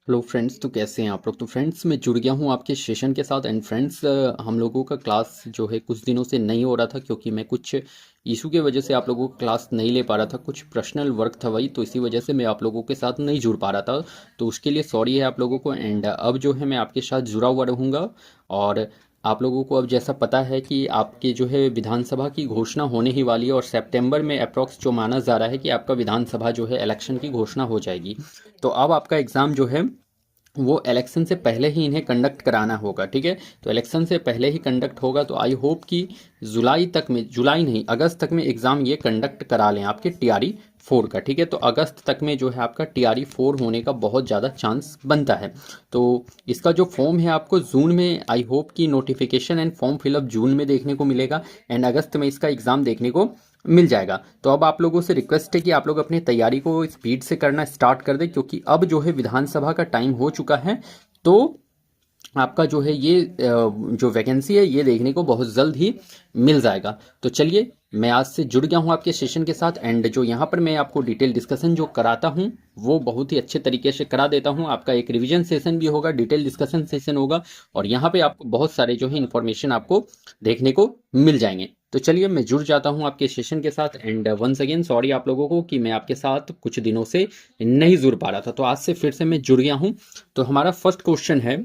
Hello friends, तो कैसे हैं आप लोग। तो फ्रेंड्स, मैं जुड़ गया हूं आपके सेशन के साथ। एंड फ्रेंड्स, हम लोगों का क्लास जो है कुछ दिनों से नहीं हो रहा था, क्योंकि मैं कुछ इशू के वजह से आप लोगों को क्लास नहीं ले पा रहा था। कुछ पर्सनल वर्क था वही, तो इसी वजह से मैं आप लोगों के साथ नहीं जुड़ पा रहा था। तो उसके लिए सॉरी है आप लोगों को। एंड अब जो है मैं आपके साथ जुड़ा हुआ रहूँगा। और आप लोगों को अब जैसा पता है कि आपके जो है विधानसभा की घोषणा होने ही वाली है, और सितंबर में अप्रॉक्स जो माना जा रहा है कि आपका विधानसभा जो है इलेक्शन की घोषणा हो जाएगी। तो अब आपका एग्ज़ाम जो है वो इलेक्शन से पहले ही इन्हें कंडक्ट कराना होगा। ठीक है, तो इलेक्शन से पहले ही कंडक्ट होगा। तो आई होप कि जुलाई तक में, जुलाई नहीं अगस्त तक में एग्ज़ाम ये कंडक्ट करा लें आपके टीआरई 4 का। ठीक है, तो अगस्त तक में जो है आपका टीआरई 4 होने का बहुत ज़्यादा चांस बनता है। तो इसका जो फॉर्म है आपको जून में, आई होप कि नोटिफिकेशन एंड फॉर्म फिलअप जून में देखने को मिलेगा। एंड अगस्त में इसका एग्ज़ाम देखने को मिल जाएगा। तो अब आप लोगों से रिक्वेस्ट है कि आप लोग अपनी तैयारी को स्पीड से करना स्टार्ट कर दें, क्योंकि अब जो है विधानसभा का टाइम हो चुका है। तो आपका जो है ये जो वैकेंसी है ये देखने को बहुत जल्द ही मिल जाएगा। तो चलिए, मैं आज से जुड़ गया हूँ आपके सेशन के साथ। एंड जो यहाँ पर मैं आपको डिटेल डिस्कशन जो कराता हूँ वो बहुत ही अच्छे तरीके से करा देता हूँ। आपका एक रिवीजन सेशन भी होगा, डिटेल डिस्कशन सेशन होगा, और यहाँ पे आपको बहुत सारे जो है इन्फॉर्मेशन आपको देखने को मिल जाएंगे। तो चलिए, मैं जुड़ जाता हूँ आपके सेशन के साथ। एंड वंस अगेन सॉरी आप लोगों को कि मैं आपके साथ कुछ दिनों से नहीं जुड़ पा रहा था। तो आज से फिर से मैं जुड़ गया हूँ। तो हमारा फर्स्ट क्वेश्चन है,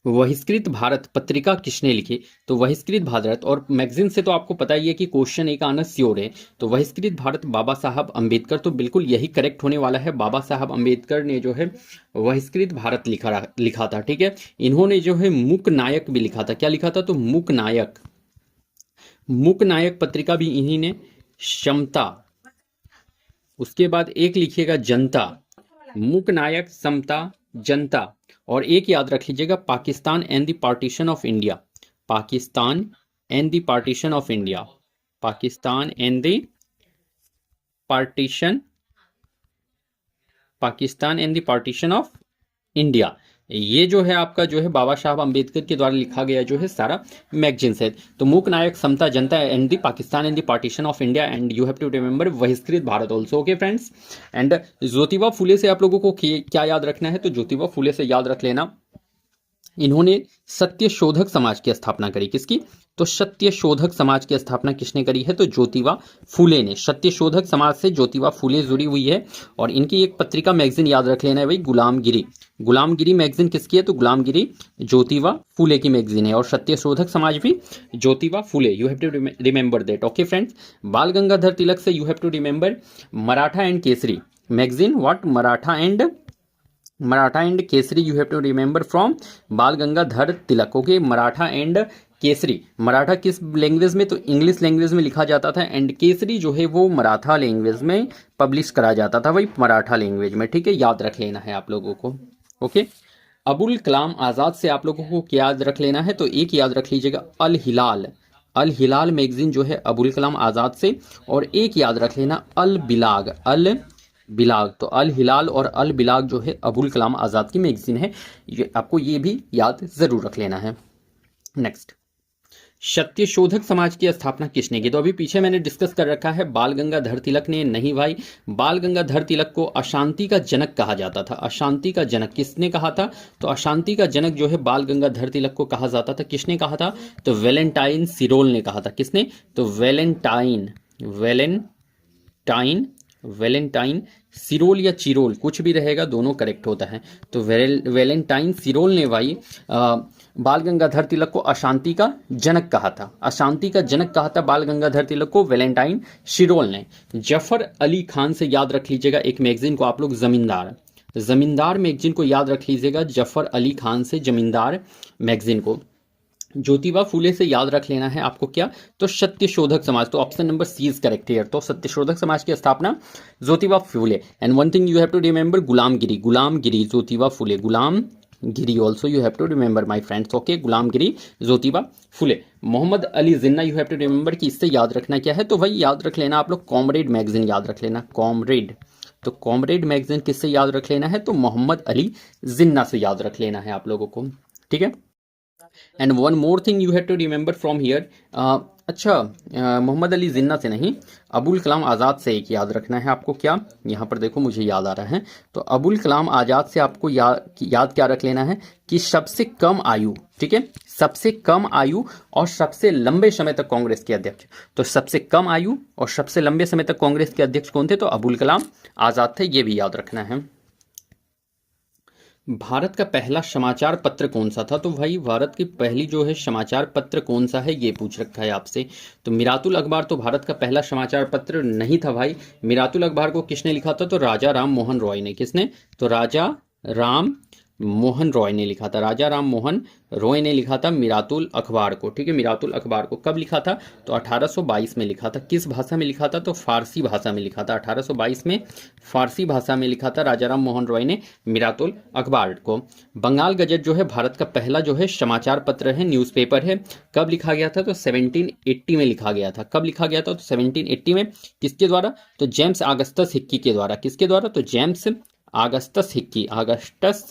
बहिष्कृत भारत पत्रिका किसने लिखी। तो बहिष्कृत भारत, और मैगजीन से तो आपको पता ही है कि क्वेश्चन एक आना श्योर है। तो बहिष्कृत भारत बाबा साहब अंबेडकर, तो बिल्कुल यही करेक्ट होने वाला है। बाबा साहब अंबेडकर ने जो है बहिष्कृत भारत लिखा था। ठीक है, इन्होंने जो है मूक नायक भी लिखा था। क्या लिखा था? तो मूक नायक। मूक नायक पत्रिका भी इन्हीं ने। समता, उसके बाद एक लिखिएगा जनता। मूक नायक, समता, जनता। और एक याद रख लीजिएगा, Pakistan and the partition of India. Pakistan and the partition of India. Pakistan and the partition, Pakistan and the partition of India. ये जो है आपका जो है बाबा साहब अंबेडकर के द्वारा लिखा गया जो है सारा मैगजीन्स है। तो मूक Nayak, Samata, Janata and the Pakistan and the partition of India. And you have to remember Bahishkrit Bharat also. Okay friends. And Jyotiba Phule से आप लोगों को क्या याद रखना है? तो ज्योतिबा फुले से याद रख लेना, इन्होंने सत्यशोधक समाज की स्थापना करी। किसकी? तो सत्यशोधक समाज की स्थापना किसने करी है? तो ज्योतिबा फुले ने। सत्यशोधक समाज से ज्योतिबा फुले जुड़ी हुई है। और इनकी एक पत्रिका मैगजीन याद रख लेना है भाई, गुलामगिरी। गुलामगिरी मैगजीन किसकी है? तो गुलामगिरी ज्योतिबा फुले की मैगजीन है। और सत्यशोधक समाज भी Jyotiba Phule. You have to remember that. Okay friends. Bal Gangadhar Tilak से you have to remember Maratha and Kesari magazine. What? Maratha and Kesari. You have to remember from Bal Gangadhar Tilak. Okay, Maratha and Kesari. Maratha किस लैंग्वेज में? तो इंग्लिश लैंग्वेज में लिखा जाता था। एंड केसरी जो है वो मराठा लैंग्वेज में पब्लिश करा जाता था, वही मराठा लैंग्वेज में। ठीक है, याद रख लेना है आप लोगों को। ओके। अबुल कलाम आज़ाद से आप लोगों को क्या याद रख लेना है? तो एक याद रख लीजिएगा, अल हिलाल। अल हिलाल मैगजीन जो है अबुल कलाम आज़ाद से। और एक याद रख लेना, अल बिलाग। अल बिलाग, तो अल हिलाल और अल बिलाग जो है अबुल कलाम आज़ाद की मैगजीन है। ये आपको ये भी याद जरूर रख लेना है। नेक्स्ट, सत्यशोधक समाज की स्थापना किसने की? तो अभी पीछे मैंने डिस्कस कर रखा है, बाल गंगाधर तिलक ने। नहीं भाई, बाल गंगाधर तिलक को अशांति का जनक कहा जाता था। अशांति का जनक किसने कहा था? तो अशांति का जनक जो है बाल गंगाधर तिलक को कहा जाता था। किसने कहा था? तो वेलेंटाइन सिरोल ने कहा था। किसने? तो वेलेंटाइन। वेलेंटाइन, वेलेंटाइन सिरोल या चिरोल कुछ भी रहेगा, दोनों करेक्ट होता है। तो वेलेंटाइन सिरोल ने भाई बाल गंगाधर तिलक को अशांति का जनक कहा था। अशांति का जनक कहा था बाल गंगाधर तिलक को वेलेंटाइन सिरोल ने। जफर अली खान से याद रख लीजिएगा एक मैगजीन को आप लोग, जमींदार। जमींदार मैगजीन को याद रख लीजिएगा, जफर अली खान से जमींदार मैगजीन को। ज्योतिबा फुले से याद रख लेना है आपको क्या? तो सत्यशोधक समाज। तो option number C is correct here. तो सत्यशोधक समाज की स्थापना Jyotiba Phule. And one thing you have to remember, Gulamgiri. Gulamgiri Jyotiba Phule. Gulamgiri also you have to remember my friends. Okay, Gulamgiri Jyotiba Phule. Mohammad Ali Jinnah you have to remember कि इससे याद रखना क्या है? तो भाई याद रख लेना आप लोग, कॉमरेड मैगजीन याद रख लेना, कॉमरेड। तो कॉमरेड मैगजीन किससे याद रख लेना है? तो मोहम्मद अली जिन्ना से याद रख लेना है आप लोगों को। ठीक है। And one more thing you have to remember from here, अच्छा, मोहम्मद अली जिन्ना से नहीं, अबुल कलाम आज़ाद से एक याद रखना है आपको। क्या, यहाँ पर देखो मुझे याद आ रहा है, तो अबुल कलाम आज़ाद से आपको याद क्या रख लेना है कि सबसे कम आयु, ठीक है, सबसे कम आयु और सबसे लंबे समय तक कांग्रेस के अध्यक्ष। तो सबसे कम आयु और सबसे लंबे समय तक कांग्रेस के अध्यक्ष कौन थे? तो अबुल कलाम आज़ाद थे, ये भी याद रखना है। भारत का पहला समाचार पत्र कौन सा था? तो भाई भारत की पहली जो है समाचार पत्र कौन सा है, ये पूछ रखा है आपसे। तो मिरातुल अखबार तो भारत का पहला समाचार पत्र नहीं था भाई। मिरातुल अखबार को किसने लिखा था? तो राजा राम मोहन रॉय ने। किसने? तो राजा राम मोहन रॉय ने लिखा था। राजा राम मोहन रॉय ने लिखा था मिरातुल अखबार को, ठीक है। मिरातुल अखबार को कब लिखा था? तो 1822 में लिखा था। किस भाषा में लिखा था? तो फारसी भाषा में लिखा था। 1822 में फारसी भाषा में लिखा था राजा राम मोहन रॉय ने मिरातुल अखबार को। बंगाल गजट जो है भारत का पहला जो है समाचार पत्र है, न्यूज़पेपर है। कब लिखा गया था? तो 1780 में लिखा गया था। कब लिखा गया था? तो 1780 में। किसके द्वारा? तो जेम्स ऑगस्टस हिक्की के द्वारा। किसके द्वारा? तो James Augustus Hickey, Augustus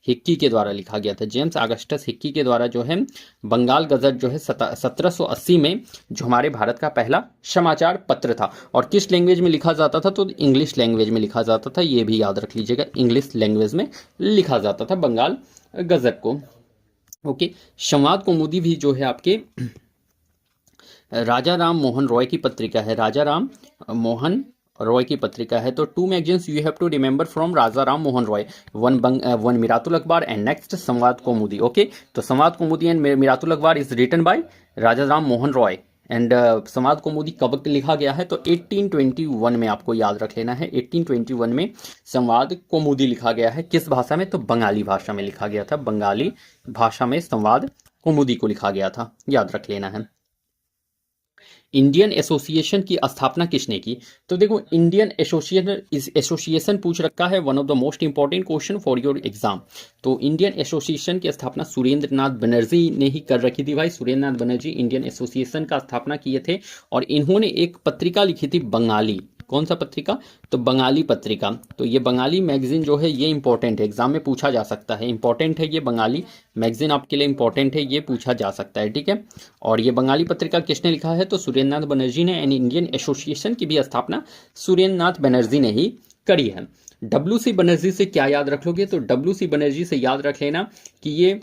Hickey के द्वारा लिखा गया था। जेम्स ऑगस्टस हिक्की के द्वारा जो है बंगाल गजट जो है 1780 में जो हमारे भारत का पहला समाचार पत्र था। और किस लैंग्वेज में लिखा जाता था? तो इंग्लिश लैंग्वेज में लिखा जाता था, ये भी याद रख लीजिएगा, इंग्लिश लैंग्वेज में लिखा जाता था बंगाल गजट को। ओके, संवाद कौमुदी भी जो है आपके राजा राम मोहन रॉय की पत्रिका है। राजा राम मोहन रॉय की पत्रिका है। तो 2 magazines you have to remember from Raja Ram Mohan Roy, one Miratul Akhbar and next संवाद कौमुदी। ओके, तो संवाद कौमुदी and Miratul Akhbar is written by Raja Ram Mohan Roy and Sambad Kaumudi कब लिखा गया है? तो 1821 में आपको याद रख लेना है। 1821 में संवाद कौमुदी लिखा गया है। किस भाषा में? तो बंगाली भाषा में लिखा गया था। बंगाली भाषा में संवाद कौमुदी को लिखा गया था, याद रख लेना है। इंडियन एसोसिएशन की स्थापना किसने की? तो देखो, इंडियन एसोसिएशन पूछ रखा है, one of the most important question for your exam. तो इंडियन एसोसिएशन की स्थापना सुरेंद्र नाथ बनर्जी ने ही कर रखी थी भाई। सुरेंद्र नाथ बनर्जी इंडियन एसोसिएशन का स्थापना किए थे और इन्होंने एक पत्रिका लिखी थी बंगाली। कौन सा पत्रिका? तो बंगाली पत्रिका। तो ये बंगाली मैगजीन जो है ये इंपॉर्टेंट है, एग्जाम में पूछा जा सकता है, इंपॉर्टेंट है ये बंगाली मैगजीन, आपके लिए इंपॉर्टेंट है, ये पूछा जा सकता है, ठीक है। और ये बंगाली पत्रिका किसने लिखा है? तो सुरेंद्र नाथ बनर्जी ने। एंड इंडियन एसोसिएशन की भी स्थापना सुरेंद्र नाथ बनर्जी ने ही करी है। डब्ल्यू.सी. बनर्जी से क्या याद रख लोगे? तो डब्ल्यू.सी. बनर्जी से याद रख लेना कि ये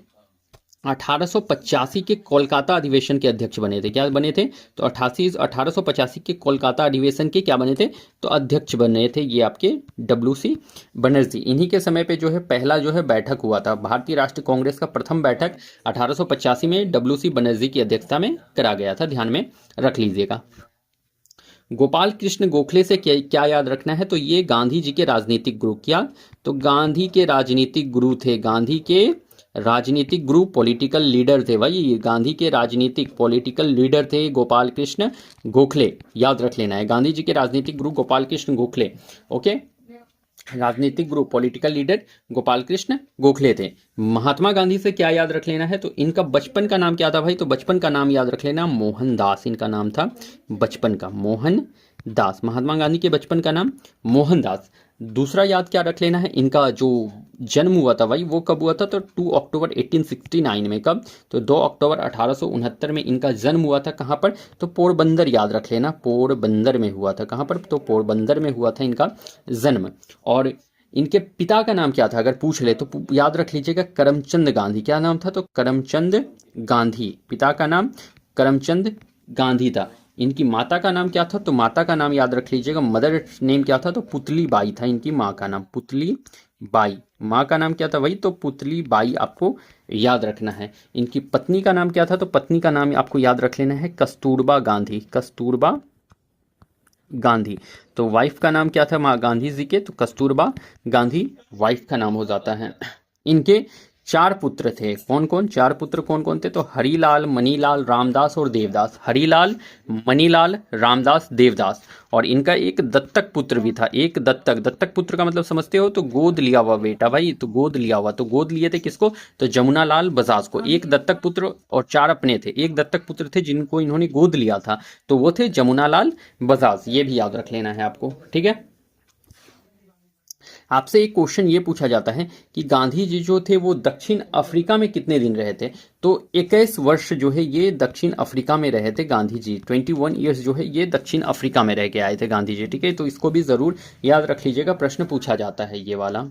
1885 के कोलकाता अधिवेशन के अध्यक्ष बने थे। क्या बने थे? तो 1885 के कोलकाता अधिवेशन के क्या बने थे? तो अध्यक्ष बने थे ये आपके डब्ल्यू.सी. बनर्जी। इन्हीं के समय पे जो है पहला जो है बैठक हुआ था, भारतीय राष्ट्रीय कांग्रेस का प्रथम बैठक 1885 में डब्ल्यू.सी. बनर्जी की अध्यक्षता में करा गया था, ध्यान में रख लीजिएगा। गोपाल कृष्ण गोखले से क्या याद रखना है? तो ये गांधी जी के राजनीतिक गुरु। क्या? तो गांधी के राजनीतिक गुरु थे। गांधी के राजनीतिक गुरु, पॉलिटिकल लीडर थे भाई। गांधी के राजनीतिक पॉलिटिकल लीडर थे गोपाल कृष्ण गोखले, याद रख लेना है। गांधी जी के राजनीतिक गुरु गोपाल कृष्ण गोखले। ओके, राजनीतिक गुरु पॉलिटिकल लीडर गोपाल कृष्ण गोखले थे। महात्मा गांधी से क्या याद रख लेना है? तो इनका बचपन का नाम क्या था भाई? तो बचपन का नाम याद रख लेना मोहनदास। इनका नाम था बचपन का मोहन दास। महात्मा गांधी के बचपन का नाम मोहनदास। दूसरा याद क्या रख लेना है? इनका जो जन्म हुआ था भाई वो कब हुआ था? तो 2 अक्टूबर 1869 में। कब? तो 2 अक्टूबर 1869 में इनका जन्म हुआ था। कहाँ पर? तो पोरबंदर, याद रख लेना, पोरबंदर में हुआ था। कहाँ पर? तो पोरबंदर में हुआ था इनका जन्म। और इनके पिता का नाम क्या था अगर पूछ ले तो याद रख लीजिएगा, करमचंद गांधी। क्या नाम था? तो करमचंद गांधी। पिता का नाम करमचंद गांधी था। इनकी माता का नाम क्या था? तो माता का नाम याद रख लीजिएगा, मदर नेम क्या था? तो पुतली बाई था इनकी माँ का नाम, पुतली बाई। माँ का नाम क्या था भाई? तो पुतली बाई, आपको याद रखना है। इनकी पत्नी का नाम क्या था? तो पत्नी का नाम आपको याद रख लेना है कस्तूरबा गांधी, कस्तूरबा गांधी। तो वाइफ का नाम क्या था माँ गांधी जी के? तो कस्तूरबा गांधी वाइफ का नाम हो जाता है। इनके 4 पुत्र थे। कौन कौन? 4 पुत्र कौन कौन थे? तो हरिलाल, मनीलाल, रामदास और देवदास। हरिलाल, मनीलाल, रामदास, देवदास। और इनका एक दत्तक पुत्र भी था। एक दत्तक पुत्र का मतलब समझते हो? तो गोद लिया हुआ बेटा भाई। तो गोद लिया हुआ, तो गोद लिए थे किसको? तो जमुना लाल बजाज को। एक दत्तक पुत्र और 4 अपने थे। एक दत्तक पुत्र थे जिनको इन्होंने गोद लिया था, तो वो थे जमुना लाल बजाज। ये भी याद रख लेना है आपको, ठीक है। आपसे एक क्वेश्चन ये पूछा जाता है कि गांधी जी जो थे वो दक्षिण अफ्रीका में कितने दिन रहे थे। तो 21 वर्ष जो है ये दक्षिण अफ्रीका में रहे थे गांधी जी। 21 ईयर्स जो है ये दक्षिण अफ्रीका में रह के आए थे गांधी जी। ठीक है, तो इसको भी जरूर याद रख लीजिएगा, प्रश्न पूछा जाता है ये वाला।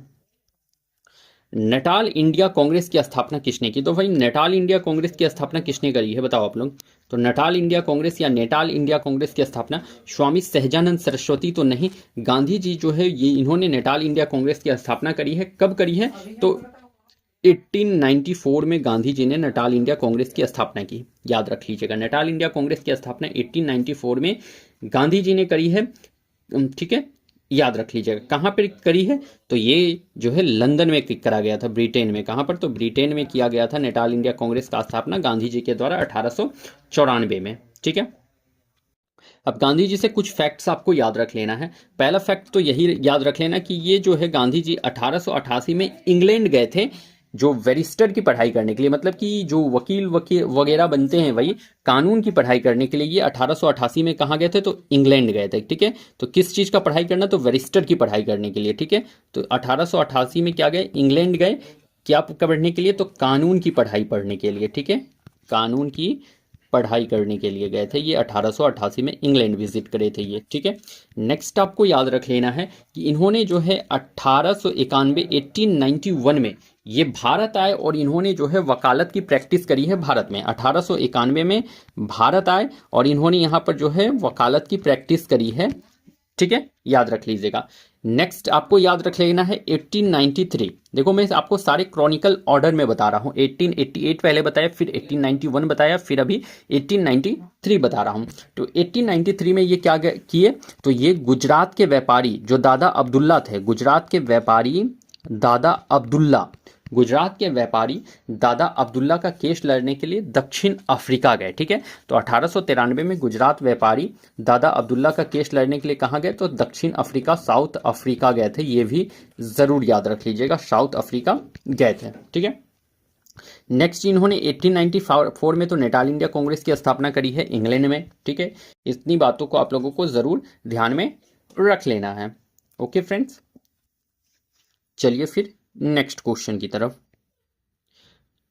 नटाल इंडिया कांग्रेस की स्थापना किसने की। तो भाई नटाल इंडिया कांग्रेस की स्थापना किसने करी है बताओ आप लोग। तो नटाल इंडिया कांग्रेस या नेटाल इंडिया कांग्रेस की स्थापना स्वामी सहजानंद सरस्वती तो नहीं, गांधी जी जो है ये इन्होंने नेटाल इंडिया कांग्रेस की स्थापना करी है। कब करी है तो 1894 में गांधी जी ने नटाल इंडिया कांग्रेस की स्थापना की। याद रख लीजिएगा, नटाल इंडिया कांग्रेस की स्थापना 1894 में गांधी जी ने करी है। ठीक है, याद रख लीजिएगा। कहाँ पर करी है तो ये जो है लंदन में करा गया था, ब्रिटेन में। कहाँ पर तो ब्रिटेन में किया गया था नेटाल इंडिया कांग्रेस का स्थापना गांधी जी के द्वारा 1894 में। ठीक है, अब गांधी जी से कुछ फैक्ट्स आपको याद रख लेना है। पहला फैक्ट तो यही याद रख लेना कि ये जो है गांधी जी 1888 में इंग्लैंड गए थे जो बैरिस्टर की पढ़ाई करने के लिए, मतलब कि जो वकील वकील वगैरह बनते हैं वही कानून की पढ़ाई करने के लिए ये 1888 में कहाँ गए थे तो इंग्लैंड गए थे। ठीक है, तो किस चीज़ का पढ़ाई करना तो बैरिस्टर की पढ़ाई करने के लिए। ठीक है, तो 1888 में क्या गए इंग्लैंड गए, क्या पढ़ने के लिए तो कानून की पढ़ाई पढ़ने के लिए। ठीक है, कानून की पढ़ाई करने के लिए गए थे ये, 1888 में इंग्लैंड विजिट करे थे ये। ठीक है, नेक्स्ट आपको याद रख लेना है कि इन्होंने जो है 1891 में ये भारत आए और इन्होंने जो है वकालत की प्रैक्टिस करी है भारत में। 1891 में भारत आए और इन्होंने यहाँ पर जो है वकालत की प्रैक्टिस करी है। ठीक है, याद रख लीजिएगा। नेक्स्ट आपको याद रख लेना है 1893। देखो मैं आपको सारे क्रॉनिकल ऑर्डर में बता रहा हूँ। 1888 पहले बताया, फिर 1891 बताया, फिर अभी 1893 बता रहा हूँ। तो 1893 में ये क्या किए तो ये गुजरात के व्यापारी जो दादा अब्दुल्ला थे, गुजरात के व्यापारी दादा अब्दुल्ला, गुजरात के व्यापारी दादा अब्दुल्ला का केस लड़ने के लिए दक्षिण अफ्रीका गए। ठीक है, तो 1893 में गुजरात व्यापारी दादा अब्दुल्ला का केस लड़ने के लिए कहाँ गए तो दक्षिण अफ्रीका, साउथ अफ्रीका गए थे। ये भी जरूर याद रख लीजिएगा, साउथ अफ्रीका गए थे। ठीक है, नेक्स्ट इन्होंने 1894 में तो नेटाल इंडिया कांग्रेस की स्थापना करी है इंग्लैंड में। ठीक है, इतनी बातों को आप लोगों को जरूर ध्यान में रख लेना है। ओके फ्रेंड्स, चलिए फिर नेक्स्ट क्वेश्चन की तरफ।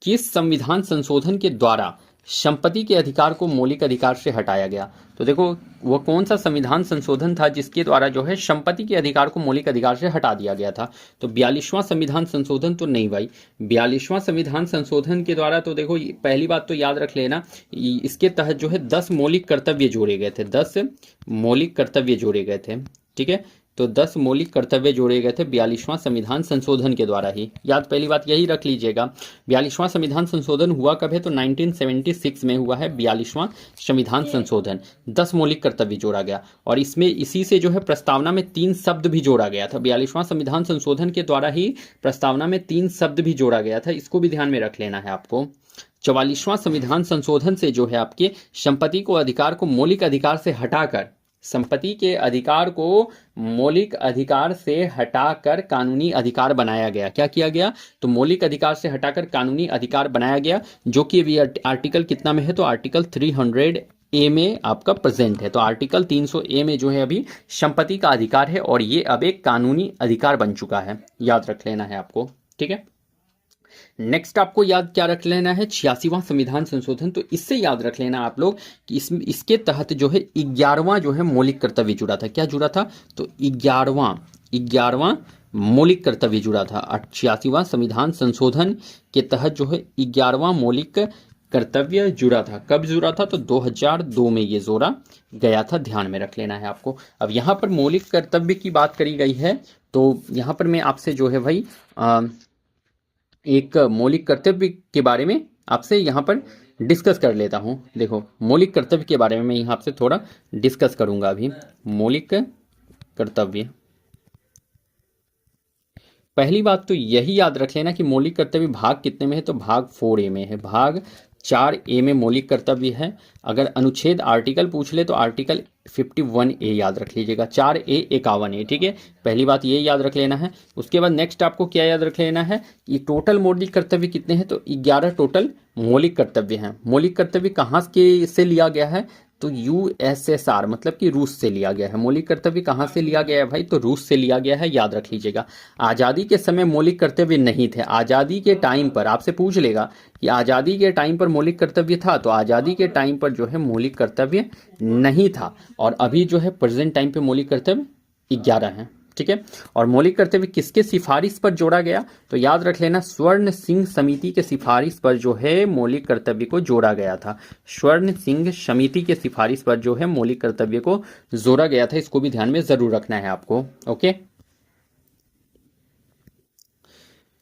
किस संविधान संशोधन के द्वारा संपत्ति के अधिकार को मौलिक अधिकार से हटाया गया। तो देखो वो कौन सा संविधान संशोधन था जिसके द्वारा जो है संपत्ति के अधिकार को मौलिक अधिकार से हटा दिया गया था। तो 42वां संविधान संशोधन तो नहीं भाई। 42वां संविधान संशोधन के द्वारा तो देखो पहली बात तो याद रख लेना, इसके तहत जो है 10 मौलिक कर्तव्य जोड़े गए थे। 10 मौलिक कर्तव्य जोड़े गए थे। ठीक है, तो 10 मौलिक कर्तव्य जोड़े गए थे 42वां संविधान संशोधन के द्वारा ही। याद पहली बात यही रख लीजिएगा। 42वां संविधान संशोधन हुआ कब है तो 1976 में हुआ है 42वां संविधान संशोधन। 10 मौलिक कर्तव्य जोड़ा गया और इसमें इसी से जो है प्रस्तावना में 3 शब्द भी जोड़ा गया था। 42वां संविधान संशोधन के द्वारा ही प्रस्तावना में 3 शब्द भी जोड़ा गया था, इसको भी ध्यान में रख लेना है आपको। 44वां संविधान संशोधन से जो है आपके संपत्ति को अधिकार को मौलिक अधिकार से हटाकर, संपत्ति के अधिकार को मौलिक अधिकार से हटाकर कानूनी अधिकार बनाया गया। क्या किया गया तो मौलिक अधिकार से हटाकर कानूनी अधिकार बनाया गया, जो कि अभी आर्टिकल कितना में है तो आर्टिकल 300A में आपका प्रेजेंट है। तो आर्टिकल 300A में जो है अभी संपत्ति का अधिकार है और ये अब एक कानूनी अधिकार बन चुका है। याद रख लेना है आपको। ठीक है, नेक्स्ट आपको याद क्या रख लेना है 86वां संविधान संशोधन। तो इससे याद रख लेना आप लोग कि इसके तहत जो है 11वां जो है मौलिक कर्तव्य जुड़ा था। क्या जुड़ा था तो 11वां मौलिक कर्तव्य जुड़ा था। 86वां संविधान संशोधन के तहत जो है 11वां मौलिक कर्तव्य जुड़ा था। कब जुड़ा था तो 2002 में ये जोड़ा गया था, ध्यान में रख लेना है आपको। अब यहाँ पर मौलिक कर्तव्य की बात करी गई है तो यहाँ पर मैं आपसे जो है भाई एक मौलिक कर्तव्य के बारे में आपसे यहाँ पर डिस्कस कर लेता हूँ। देखो मौलिक कर्तव्य के बारे में मैं यहाँ आपसे थोड़ा डिस्कस करूँगा अभी। मौलिक कर्तव्य, पहली बात तो यही याद रख लेना कि मौलिक कर्तव्य भाग कितने में है तो भाग 4A में है। भाग 4A में मौलिक कर्तव्य है। अगर अनुच्छेद आर्टिकल पूछ ले तो आर्टिकल 51A याद रख लीजिएगा। 4A 51A। ठीक है, पहली बात ये याद रख लेना है। उसके बाद नेक्स्ट आपको क्या याद रख लेना है कि टोटल मौलिक कर्तव्य कितने हैं तो 11 टोटल मौलिक कर्तव्य हैं। मौलिक कर्तव्य कहाँ के से लिया गया है तो यूएसएसआर मतलब कि रूस से लिया गया है। मौलिक कर्तव्य कहाँ से लिया गया है भाई? तो रूस से लिया गया है, याद रख लीजिएगा। आज़ादी के समय मौलिक कर्तव्य नहीं थे। आज़ादी के टाइम पर आपसे पूछ लेगा कि आज़ादी के टाइम पर मौलिक कर्तव्य था, तो आज़ादी के टाइम पर जो है मौलिक कर्तव्य नहीं था। और अभी जो है प्रेजेंट टाइम पे मौलिक कर्तव्य 11 है, ठीक है। और मौलिक कर्तव्य किसके सिफारिश पर जोड़ा गया? तो याद रख लेना, स्वर्ण सिंह समिति के सिफारिश पर जो है मौलिक कर्तव्य को जोड़ा गया था। स्वर्ण सिंह समिति के सिफारिश पर जो है मौलिक कर्तव्य को जोड़ा गया था। इसको भी ध्यान में जरूर रखना है आपको, ओके।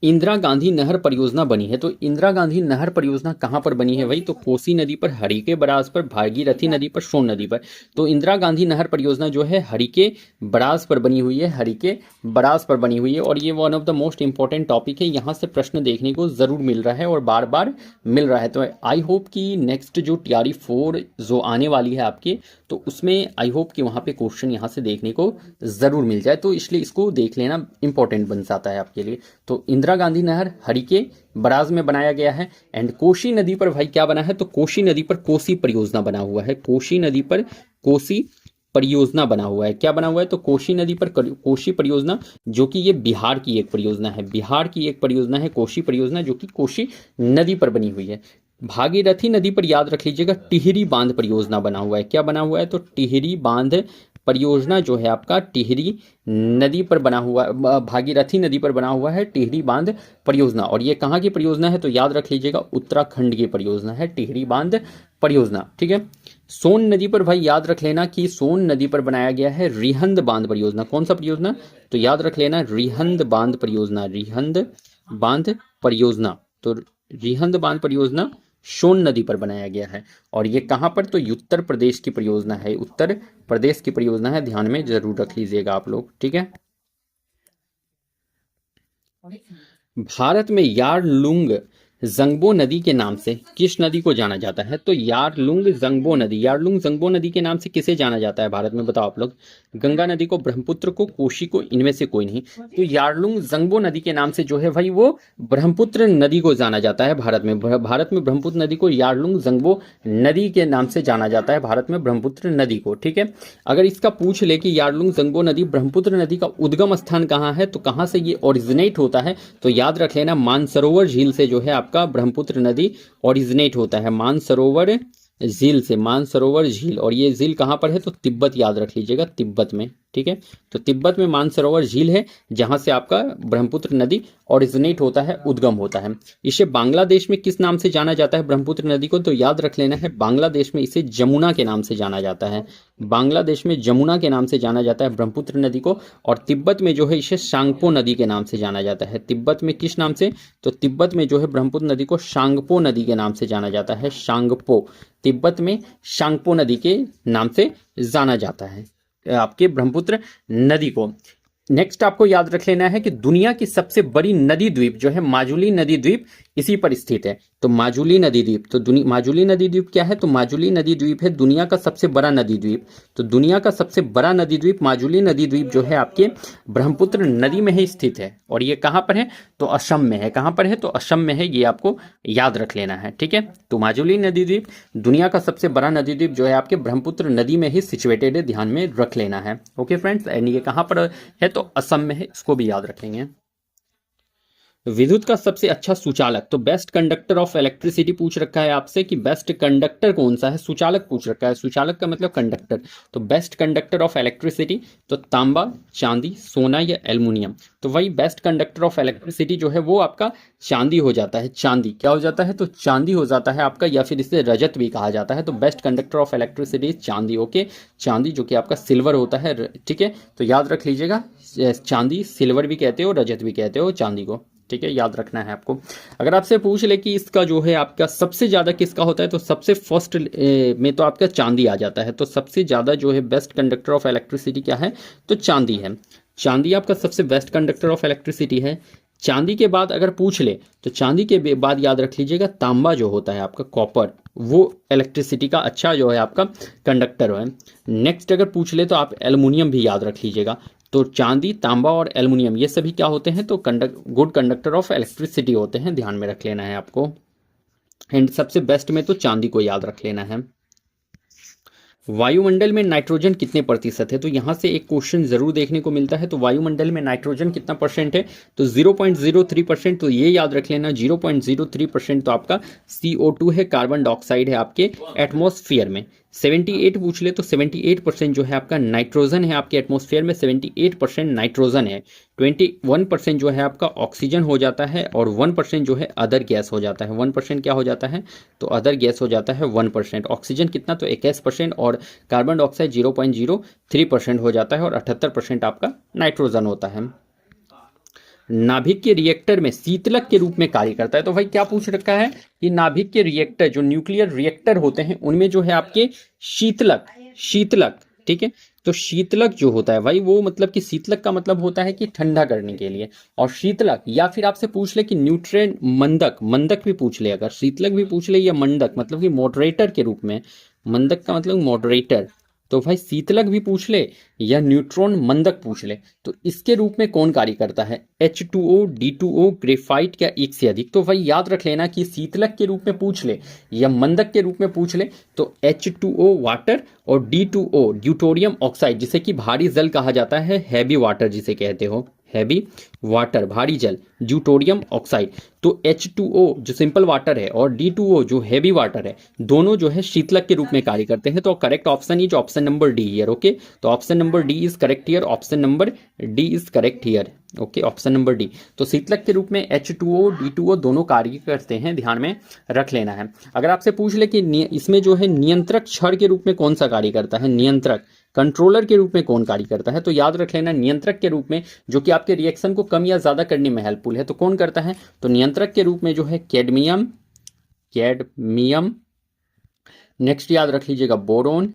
इंदिरा गांधी नहर परियोजना बनी है, तो इंदिरा गांधी नहर परियोजना कहाँ पर बनी है भाई? तो कोसी नदी पर, हरिके बराज पर, भागीरथी नदी पर, सोन नदी पर। तो इंदिरा गांधी नहर परियोजना जो है हरिके बराज पर बनी हुई है, हरिके बराज पर बनी हुई है। और ये one of the most important topic है, यहाँ से प्रश्न देखने को जरूर मिल रहा है और बार बार मिल रहा है। तो आई होप कि नेक्स्ट जो TRE 4 जो आने वाली है आपके, तो उसमें आई होप कि वहाँ पे क्वेश्चन यहाँ से देखने को जरूर मिल जाए, तो इसलिए इसको देख लेना इंपॉर्टेंट बन जाता है आपके लिए। तो इंदिरा गांधी नहर हरिके बराज में बनाया गया है। एंड कोसी नदी पर भाई क्या बना है? तो कोसी नदी पर कोसी परियोजना बना हुआ है। कोसी नदी पर कोसी परियोजना बना हुआ है। क्या बना हुआ है? तो कोसी नदी पर कोसी परियोजना, जो कि ये बिहार की एक परियोजना है। बिहार की एक परियोजना है कोसी परियोजना, जो कि कोसी नदी पर बनी हुई है। भागीरथी नदी पर याद रख लीजिएगा टिहरी बांध परियोजना बना हुआ है। क्या बना हुआ है? तो टिहरी बांध परियोजना जो है आपका टिहरी नदी पर बना हुआ, भागीरथी नदी पर बना हुआ है टिहरी बांध परियोजना। और ये कहाँ की परियोजना है? तो याद रख लीजिएगा उत्तराखंड की परियोजना है टिहरी बांध परियोजना, ठीक है। सोन नदी पर भाई याद रख लेना कि सोन नदी पर बनाया गया है रिहंद बांध परियोजना। कौन सा परियोजना? तो याद रख लेना रिहंद बांध परियोजना, रिहंद बांध परियोजना। तो रिहंद बांध परियोजना सोन नदी पर बनाया गया है। और ये कहाँ पर? तो उत्तर प्रदेश की परियोजना है, उत्तर प्रदेश की परियोजना है, ध्यान में जरूर रख लीजिएगा आप लोग, ठीक है। भारत में यारलुंग जंगबो नदी के नाम से किस नदी को जाना जाता है? तो यारलुंग जंगबो नदी, यारलुंग जंगबो नदी के नाम से किसे जाना जाता है भारत में? बताओ आप लोग। गंगा नदी को, ब्रह्मपुत्र को, कोशी को, इनमें से कोई नहीं। तो यारलुंग जंगबो नदी के नाम से जो है भाई वो ब्रह्मपुत्र नदी को जाना जाता है भारत में। भारत में ब्रह्मपुत्र नदी को यारलुंग जंगबो नदी के नाम से जाना जाता है भारत में, ब्रह्मपुत्र नदी को, ठीक है। अगर इसका पूछ ले कि यारलुंग जंगबो नदी, ब्रह्मपुत्र नदी का उद्गम स्थान कहाँ है, तो कहाँ से ये ओरिजिनेट होता है? तो याद रख लेना मानसरोवर झील से जो है आपका ब्रह्मपुत्र नदी ओरिजिनेट होता है, मानसरोवर झील से, मानसरोवर झील। और ये झील कहाँ पर है? तो तिब्बत, याद रख लीजिएगा, तिब्बत में, ठीक है। तो तिब्बत में मानसरोवर झील है, जहां से आपका ब्रह्मपुत्र नदी ओरिजिनेट होता है, उद्गम होता है। इसे बांग्लादेश में किस नाम से जाना जाता है ब्रह्मपुत्र नदी को? तो याद रख लेना है बांग्लादेश में इसे जमुना के नाम से जाना जाता है। बांग्लादेश में जमुना के नाम से जाना जाता है ब्रह्मपुत्र नदी को। और तिब्बत में जो है इसे सांगपो नदी के नाम से जाना जाता है। तिब्बत में किस नाम से? तो तिब्बत में जो है ब्रह्मपुत्र नदी को सांगपो नदी के नाम से जाना जाता है, सांगपो। तिब्बत में सांगपो नदी के नाम से जाना जाता है आपके ब्रह्मपुत्र नदी को। नेक्स्ट आपको याद रख लेना है कि दुनिया की सबसे बड़ी नदी द्वीप जो है माजुली नदी द्वीप इसी पर स्थित है। तो माजुली नदी द्वीप, तो माजुली नदी द्वीप क्या है? तो माजुली नदी द्वीप है दुनिया का सबसे बड़ा नदी द्वीप। तो दुनिया का सबसे बड़ा नदी द्वीप माजुली नदी द्वीप जो है आपके ब्रह्मपुत्र नदी में ही स्थित है। और ये कहाँ पर है? तो असम में है। कहाँ पर है? तो असम में है, ये आपको याद रख लेना है, ठीक है। तो माजुली नदी द्वीप दुनिया का सबसे बड़ा नदी द्वीप जो है आपके ब्रह्मपुत्र नदी में ही सिचुएटेड है, ध्यान में रख लेना है, ओके फ्रेंड्स। एंड ये कहाँ पर है? तो असम में है, इसको भी याद रखेंगे। विद्युत का सबसे अच्छा सुचालक, तो बेस्ट कंडक्टर ऑफ इलेक्ट्रिसिटी पूछ रखा है आपसे कि बेस्ट कंडक्टर कौन सा है। सुचालक पूछ रखा है, सुचालक का मतलब कंडक्टर। तो बेस्ट कंडक्टर ऑफ इलेक्ट्रिसिटी, तो तांबा, चांदी, सोना या एल्युमिनियम। तो वही बेस्ट कंडक्टर ऑफ इलेक्ट्रिसिटी जो है वो आपका चांदी हो जाता है। चांदी क्या हो जाता है? तो चांदी हो जाता है आपका, या फिर इसे रजत भी कहा जाता है। तो बेस्ट कंडक्टर ऑफ इलेक्ट्रिसिटी चांदी, ओके। चांदी जो कि आपका सिल्वर होता है, ठीक है। तो याद रख लीजिएगा, चांदी सिल्वर भी कहते हो, रजत भी कहते हो चांदी को, ठीक है, याद रखना है आपको। अगर आपसे पूछ ले कि इसका जो है आपका सबसे ज़्यादा किसका होता है, तो सबसे फर्स्ट में तो आपका चांदी आ जाता है। तो सबसे ज़्यादा जो है बेस्ट कंडक्टर ऑफ इलेक्ट्रिसिटी क्या है? तो चांदी है। चांदी आपका सबसे बेस्ट कंडक्टर ऑफ इलेक्ट्रिसिटी है। चांदी के बाद अगर पूछ ले तो चांदी के बाद याद रख लीजिएगा तांबा जो होता है आपका, कॉपर, वो इलेक्ट्रिसिटी का अच्छा जो है आपका कंडक्टर है। नेक्स्ट अगर पूछ ले तो आप एल्युमिनियम भी याद रख लीजिएगा। तो चांदी, तांबा और एल्युमिनियम ये सभी क्या होते हैं? तो गुड कंडक्टर ऑफ इलेक्ट्रिसिटी होते हैं, ध्यान में रख लेना है आपको। एंड सबसे बेस्ट में तो चांदी को याद रख लेना है। वायुमंडल में नाइट्रोजन कितने प्रतिशत है? तो यहाँ से एक क्वेश्चन जरूर देखने को मिलता है। तो वायुमंडल में नाइट्रोजन कितना परसेंट है? तो 0.03%। तो ये याद रख लेना, 0.03% तो आपका CO2 है, कार्बन डाइऑक्साइड है आपके एटमॉस्फेयर में। 78 पूछ ले तो 78% जो है आपका नाइट्रोजन है, आपके एटमॉस्फेयर में 78% नाइट्रोजन है। 21% जो है आपका ऑक्सीजन हो जाता है और 1% जो है अदर गैस हो जाता है। 1% क्या हो जाता है? तो अदर गैस हो जाता है 1%। ऑक्सीजन कितना? तो 21% और कार्बन डाइऑक्साइड 0.03% हो जाता है और 78% आपका नाइट्रोजन होता है। नाभिक के रिएक्टर में शीतलक के रूप में कार्य करता है। तो भाई क्या पूछ रखा है कि नाभिक के रिएक्टर, जो न्यूक्लियर रिएक्टर होते हैं, उनमें जो है आपके शीतलक, शीतलक, ठीक है। तो शीतलक जो होता है भाई, वो मतलब कि शीतलक का मतलब होता है कि ठंडा करने के लिए। और शीतलक, या फिर आपसे पूछ ले कि न्यूट्रिएंट मंदक, मंदक भी पूछ ले, अगर शीतलक भी पूछ ले या मंदक, मतलब कि मॉडरेटर के रूप में। मंदक का मतलब मॉडरेटर। तो भाई शीतलक भी पूछ ले या न्यूट्रॉन मंदक पूछ ले, तो इसके रूप में कौन कार्य करता है? H2O, D2O, ग्रेफाइट, क्या एक से अधिक? तो भाई याद रख लेना कि शीतलक के रूप में पूछ ले या मंदक के रूप में पूछ ले तो H2O वाटर और D2O ड्यूटोरियम ऑक्साइड, जिसे कि भारी जल कहा जाता है, हैवी वाटर जिसे कहते हो, हैवी वाटर, भारी जल, ड्यूटोरियम ऑक्साइड। तो H2O जो सिंपल वाटर है और D2O जो हैवी वाटर है, दोनों जो है शीतलक के रूप में कार्य करते हैं। तो correct option is option number D here. Okay, तो option number D is correct here, option number D is correct here. Okay, option number D. तो शीतलक के रूप में H2O, D2O दोनों कार्य करते हैं, ध्यान में रख लेना है। अगर आपसे पूछ ले कि इसमें जो है नियंत्रक क्षण के रूप में कौन सा कार्य करता है, नियंत्रक, कंट्रोलर के रूप में कौन कार्य करता है, तो याद रख लेना नियंत्रक के रूप में, जो कि आपके रिएक्शन को कम या ज्यादा करने में हेल्पफुल है, तो कौन करता है? तो नियंत्रक के रूप में जो है कैडमियम, कैडमियम। नेक्स्ट याद रख लीजिएगा बोरोन,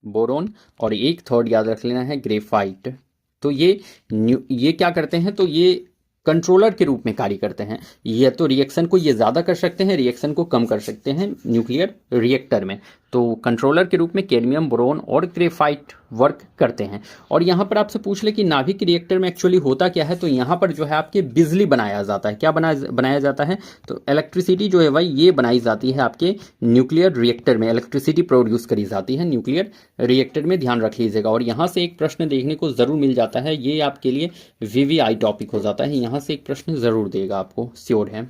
बोरोन। और एक थर्ड याद रख लेना है ग्रेफाइट। तो ये क्या करते हैं? तो ये कंट्रोलर के रूप में कार्य करते हैं। ये तो रिएक्शन को ये ज़्यादा कर सकते हैं, रिएक्शन को कम कर सकते हैं न्यूक्लियर रिएक्टर में। तो कंट्रोलर के रूप में कैडमियम, बोरोन और ग्रेफाइट वर्क करते हैं। और यहाँ पर आपसे पूछ ले कि नाभिक रिएक्टर में एक्चुअली होता क्या है, तो यहाँ पर जो है आपके बिजली बनाया जाता है। क्या बनाया जाता है? तो इलेक्ट्रिसिटी जो है भाई, ये बनाई जाती है आपके न्यूक्लियर रिएक्टर में, इलेक्ट्रिसिटी प्रोड्यूस करी जाती है न्यूक्लियर रिएक्टर में, ध्यान रख लीजिएगा। और यहाँ से एक प्रश्न देखने को जरूर मिल जाता है, ये आपके लिए VVI टॉपिक हो जाता है, यहाँ से एक प्रश्न जरूर देगा आपको, श्योर है।